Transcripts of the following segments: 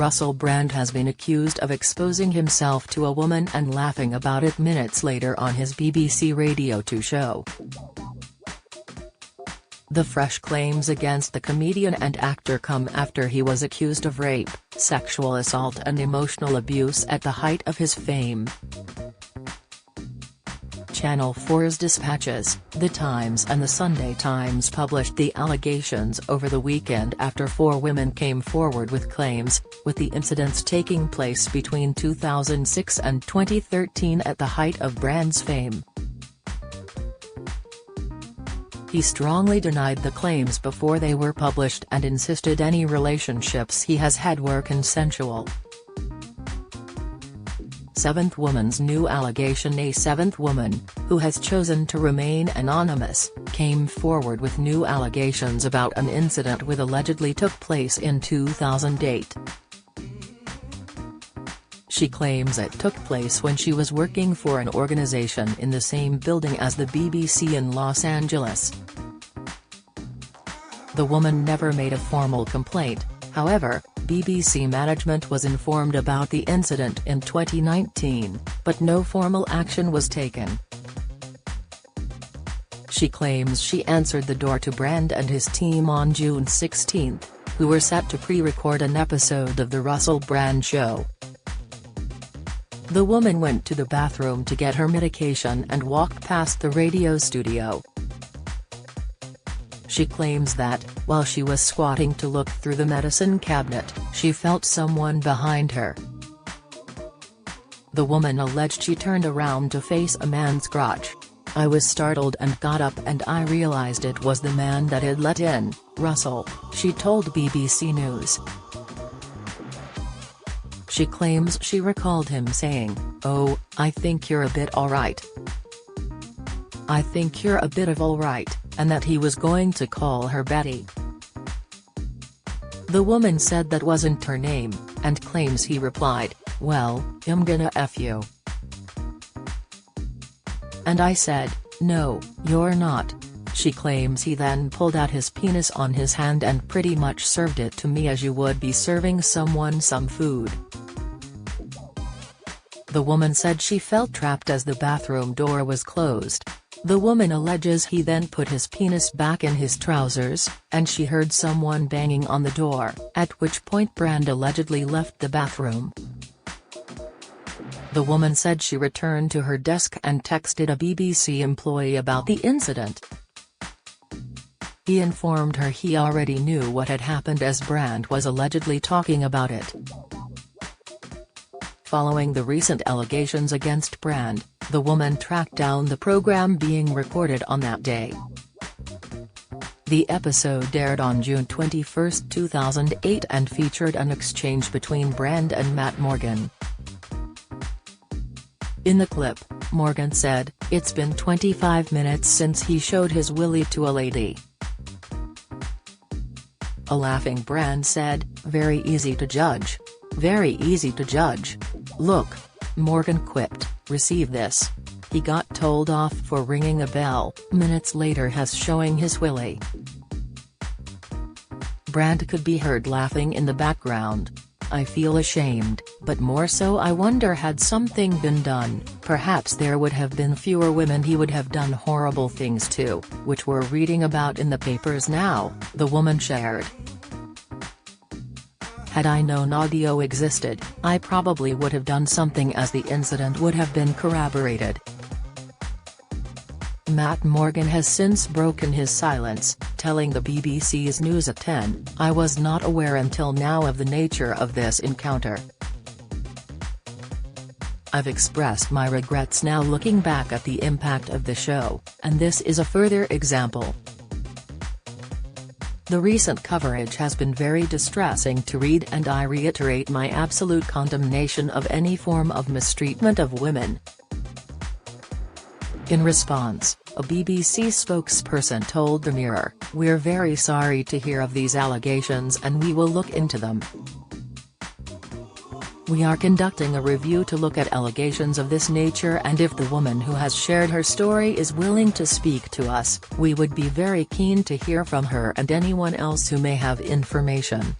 Russell Brand has been accused of exposing himself to a woman and laughing about it minutes later on his BBC Radio 2 show. The fresh claims against the comedian and actor come after he was accused of rape, sexual assault and emotional abuse at the height of his fame. Channel 4's dispatches, The Times and the Sunday Times published the allegations over the weekend after 4 women came forward with claims, with the incidents taking place between 2006 and 2013 at the height of Brand's fame. He strongly denied the claims before they were published and insisted any relationships he has had were consensual. Seventh woman's new allegation. A seventh woman, who has chosen to remain anonymous, came forward with new allegations about an incident which allegedly took place in 2008. She claims it took place when she was working for an organization in the same building as the BBC in Los Angeles. The woman never made a formal complaint, however. BBC management was informed about the incident in 2019, but no formal action was taken. She claims she answered the door to Brand and his team on June 16, who were set to pre-record an episode of The Russell Brand Show. The woman went to the bathroom to get her medication and walked past the radio studio. She claims that, while she was squatting to look through the medicine cabinet, she felt someone behind her. The woman alleged she turned around to face a man's crotch. "I was startled and got up and I realized it was the man that had let in Russell," she told BBC News. She claims she recalled him saying, "Oh, I think you're a bit alright. I think you're a bit of alright," and that he was going to call her Betty. The woman said that wasn't her name, and claims he replied, "Well, I'm gonna F you." And I said, "No, you're not." She claims he then pulled out his penis on his hand and pretty much served it to me as you would be serving someone some food. The woman said she felt trapped as the bathroom door was closed. The woman alleges he then put his penis back in his trousers, and she heard someone banging on the door, at which point Brand allegedly left the bathroom. The woman said she returned to her desk and texted a BBC employee about the incident. He informed her he already knew what had happened as Brand was allegedly talking about it. Following the recent allegations against Brand, the woman tracked down the program being recorded on that day. The episode aired on June 21, 2008 and featured an exchange between Brand and Matt Morgan. In the clip, Morgan said, "It's been 25 minutes since he showed his willy to a lady." A laughing Brand said, "Very easy to judge. Very easy to judge. Look," Morgan quipped, "receive this. He got told off for ringing a bell, minutes later has showing his willy." Brand could be heard laughing in the background. "I feel ashamed, but more so I wonder had something been done, perhaps there would have been fewer women he would have done horrible things to, which we're reading about in the papers now," the woman shared. "Had I known audio existed, I probably would have done something as the incident would have been corroborated." Matt Morgan has since broken his silence, telling the BBC's News at 10, "I was not aware until now of the nature of this encounter. I've expressed my regrets now looking back at the impact of the show, and this is a further example. The recent coverage has been very distressing to read and I reiterate my absolute condemnation of any form of mistreatment of women." In response, a BBC spokesperson told the Mirror, "We're very sorry to hear of these allegations and we will look into them. We are conducting a review to look at allegations of this nature and if the woman who has shared her story is willing to speak to us, we would be very keen to hear from her and anyone else who may have information."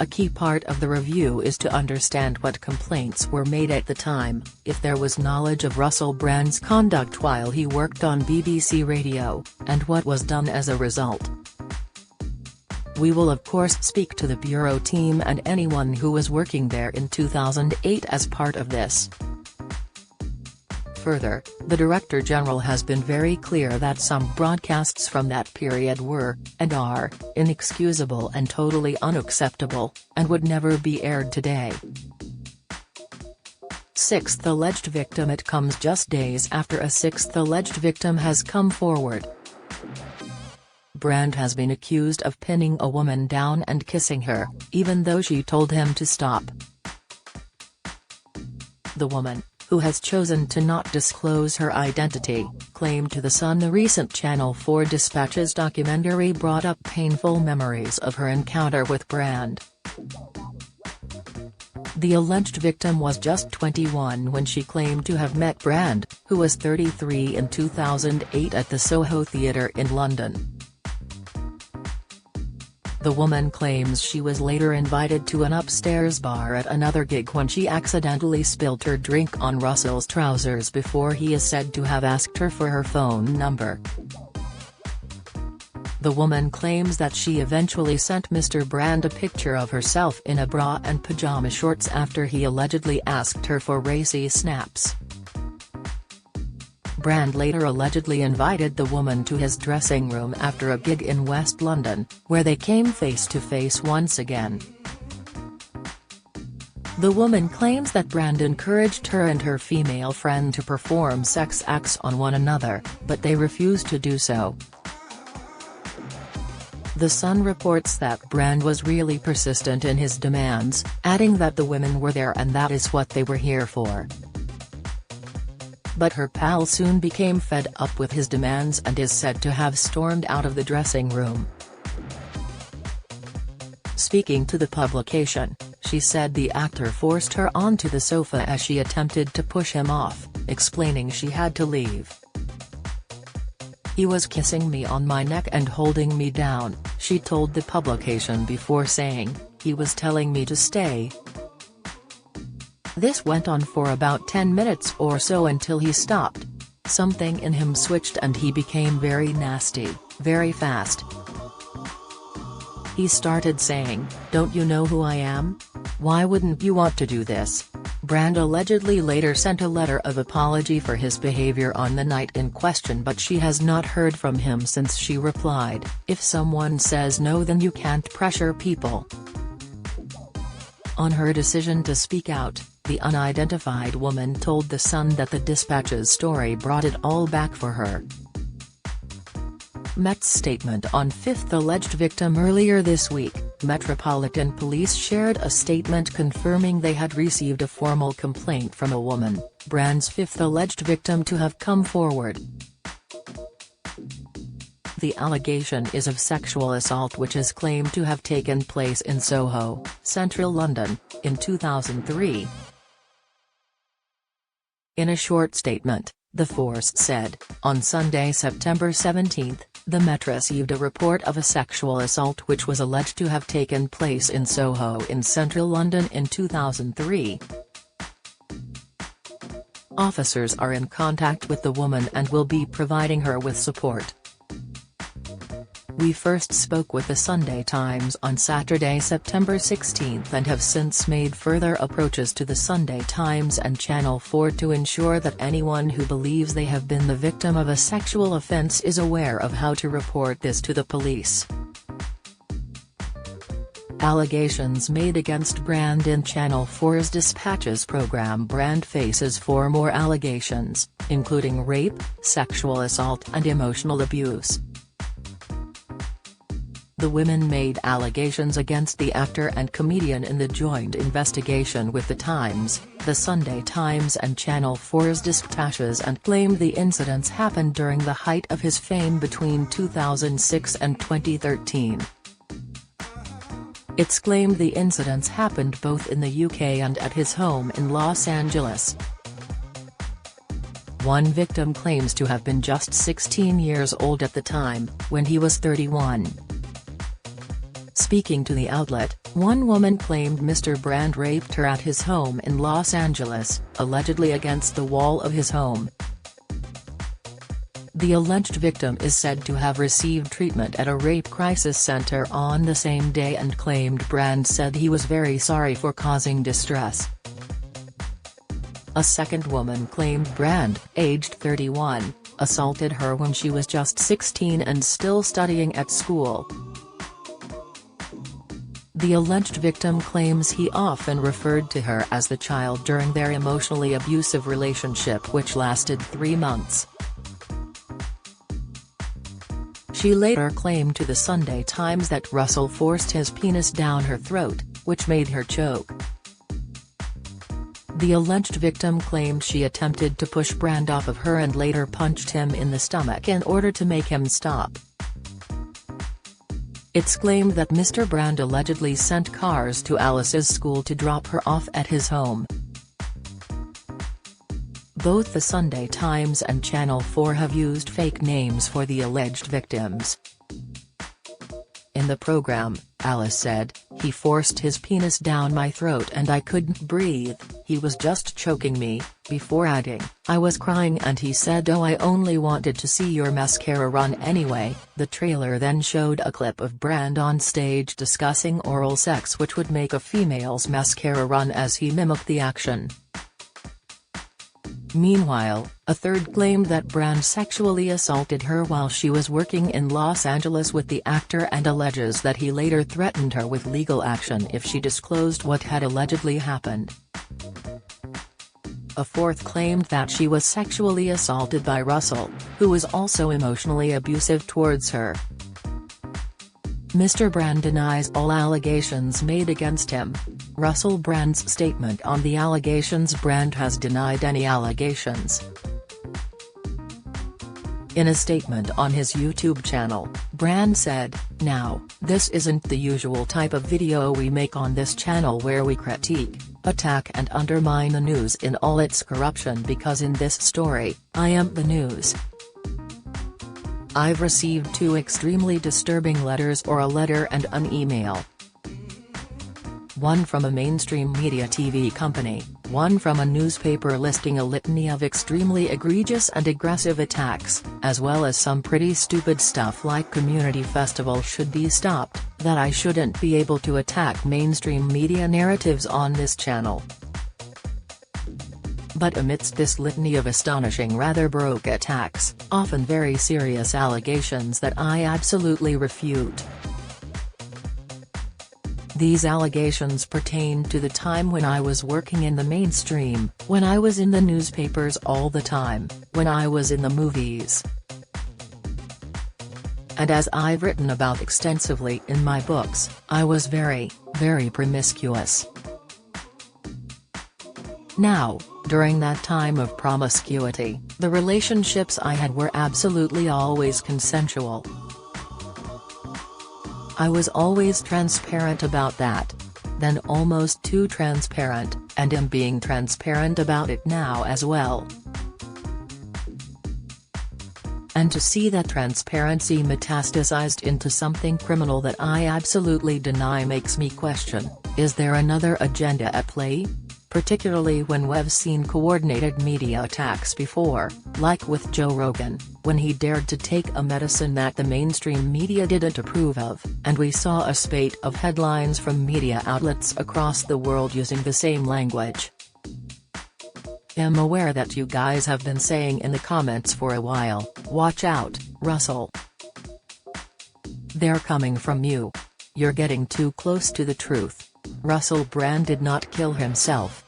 A key part of the review is to understand what complaints were made at the time, if there was knowledge of Russell Brand's conduct while he worked on BBC Radio, and what was done as a result. We will of course speak to the Bureau team and anyone who was working there in 2008 as part of this. Further, the Director General has been very clear that some broadcasts from that period were, and are, inexcusable and totally unacceptable, and would never be aired today. Sixth alleged victim. It comes just days after a sixth alleged victim has come forward. Brand has been accused of pinning a woman down and kissing her, even though she told him to stop. The woman, who has chosen to not disclose her identity, claimed to The Sun the recent Channel 4 Dispatches documentary brought up painful memories of her encounter with Brand. The alleged victim was just 21 when she claimed to have met Brand, who was 33 in 2008 at the Soho Theatre in London. The woman claims she was later invited to an upstairs bar at another gig when she accidentally spilled her drink on Russell's trousers before he is said to have asked her for her phone number. The woman claims that she eventually sent Mr. Brand a picture of herself in a bra and pajama shorts after he allegedly asked her for racy snaps. Brand later allegedly invited the woman to his dressing room after a gig in West London, where they came face to face once again. The woman claims that Brand encouraged her and her female friend to perform sex acts on one another, but they refused to do so. The Sun reports that Brand was really persistent in his demands, adding that the women were there and that is what they were here for. But her pal soon became fed up with his demands and is said to have stormed out of the dressing room. Speaking to the publication, she said the actor forced her onto the sofa as she attempted to push him off, explaining she had to leave. "He was kissing me on my neck and holding me down," she told the publication before saying, "He was telling me to stay." This went on for about 10 minutes or so until he stopped. Something in him switched and he became very nasty, very fast. He started saying, "Don't you know who I am? Why wouldn't you want to do this?" Brand allegedly later sent a letter of apology for his behavior on the night in question, but she has not heard from him since. She replied, "If someone says no, then you can't pressure people." On her decision to speak out, the unidentified woman told The Sun that the Dispatch's story brought it all back for her. Met's statement on fifth alleged victim. Earlier this week, Metropolitan Police shared a statement confirming they had received a formal complaint from a woman, Brand's fifth alleged victim, to have come forward. The allegation is of sexual assault which is claimed to have taken place in Soho, central London, in 2003. In a short statement, the force said, on Sunday, September 17, the Met received a report of a sexual assault which was alleged to have taken place in Soho in central London in 2003. Officers are in contact with the woman and will be providing her with support. We first spoke with the Sunday Times on Saturday, September 16 and have since made further approaches to the Sunday Times and Channel 4 to ensure that anyone who believes they have been the victim of a sexual offence is aware of how to report this to the police. Allegations made against Brand in Channel 4's Dispatches program. Brand faces 4 more allegations, including rape, sexual assault and emotional abuse. The women made allegations against the actor and comedian in the joint investigation with The Times, The Sunday Times and Channel 4's Dispatches, and claimed the incidents happened during the height of his fame between 2006 and 2013. It's claimed the incidents happened both in the UK and at his home in Los Angeles. One victim claims to have been just 16 years old at the time, when he was 31. Speaking to the outlet, one woman claimed Mr. Brand raped her at his home in Los Angeles, allegedly against the wall of his home. The alleged victim is said to have received treatment at a rape crisis center on the same day and claimed Brand said he was very sorry for causing distress. A second woman claimed Brand, aged 31, assaulted her when she was just 16 and still studying at school. The alleged victim claims he often referred to her as the child during their emotionally abusive relationship, which lasted 3 months. She later claimed to the Sunday Times that Russell forced his penis down her throat, which made her choke. The alleged victim claimed she attempted to push Brand off of her and later punched him in the stomach in order to make him stop. It's claimed that Mr. Brand allegedly sent cars to Alice's school to drop her off at his home. Both the Sunday Times and Channel 4 have used fake names for the alleged victims. In the program, Alice said, "He forced his penis down my throat and I couldn't breathe, he was just choking me," before adding, "I was crying and he said, oh, I only wanted to see your mascara run anyway." The trailer then showed a clip of Brand on stage discussing oral sex which would make a female's mascara run as he mimicked the action. Meanwhile, a third claimed that Brand sexually assaulted her while she was working in Los Angeles with the actor and alleges that he later threatened her with legal action if she disclosed what had allegedly happened. A fourth claimed that she was sexually assaulted by Russell, who was also emotionally abusive towards her. Mr. Brand denies all allegations made against him. Russell Brand's statement on the allegations: Brand has denied any allegations. In a statement on his YouTube channel, Brand said, "Now, this isn't the usual type of video we make on this channel where we critique, attack and undermine the news in all its corruption, because in this story, I am the news. I've received 2 extremely disturbing letters, or a letter and an email. One from a mainstream media TV company, one from a newspaper listing a litany of extremely egregious and aggressive attacks, as well as some pretty stupid stuff like community festival should be stopped, that I shouldn't be able to attack mainstream media narratives on this channel. But amidst this litany of astonishing, rather baroque attacks, often very serious allegations that I absolutely refute. These allegations pertain to the time when I was working in the mainstream, when I was in the newspapers all the time, when I was in the movies. And as I've written about extensively in my books, I was very, very promiscuous. Now, during that time of promiscuity, the relationships I had were absolutely always consensual. I was always transparent about that. Then almost too transparent, and am being transparent about it now as well. And to see that transparency metastasized into something criminal that I absolutely deny makes me question, is there another agenda at play? Particularly when we've seen coordinated media attacks before, like with Joe Rogan, when he dared to take a medicine that the mainstream media didn't approve of, and we saw a spate of headlines from media outlets across the world using the same language. I'm aware that you guys have been saying in the comments for a while, "Watch out, Russell. They're coming from you. You're getting too close to the truth. Russell Brand did not kill himself."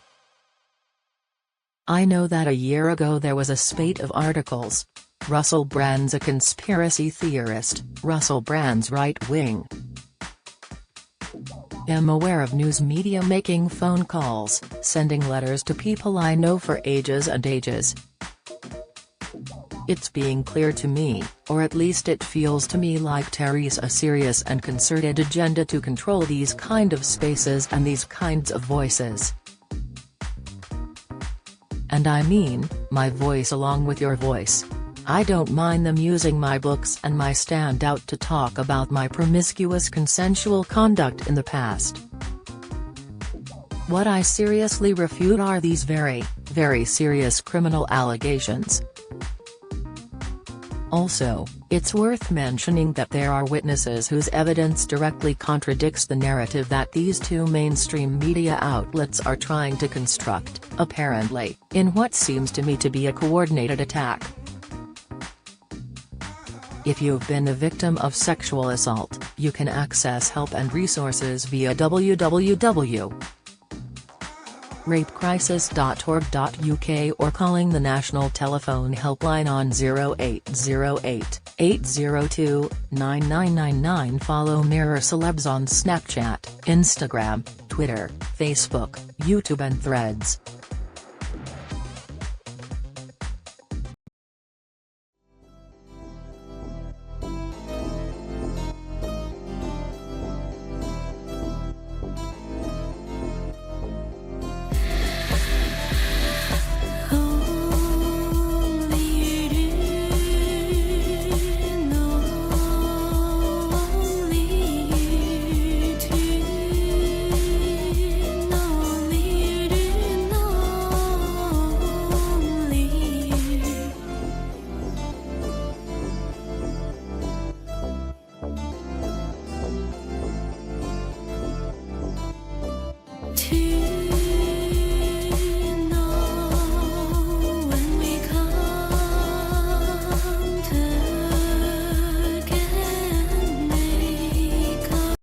I know that a year ago there was a spate of articles. Russell Brand's a conspiracy theorist, Russell Brand's right-wing. I'm aware of news media making phone calls, sending letters to people I know for ages and ages. It's being clear to me, or at least it feels to me like there's a serious and concerted agenda to control these kind of spaces and these kinds of voices. And I mean, my voice along with your voice. I don't mind them using my books and my stand out to talk about my promiscuous consensual conduct in the past. What I seriously refute are these very, very serious criminal allegations. Also, it's worth mentioning that there are witnesses whose evidence directly contradicts the narrative that these two mainstream media outlets are trying to construct, apparently, in what seems to me to be a coordinated attack. If you've been a victim of sexual assault, you can access help and resources via www.rapecrisis.org.uk or calling the national telephone helpline on 0808 802 9999. Follow Mirror Celebs on Snapchat, Instagram, Twitter, Facebook, YouTube and Threads.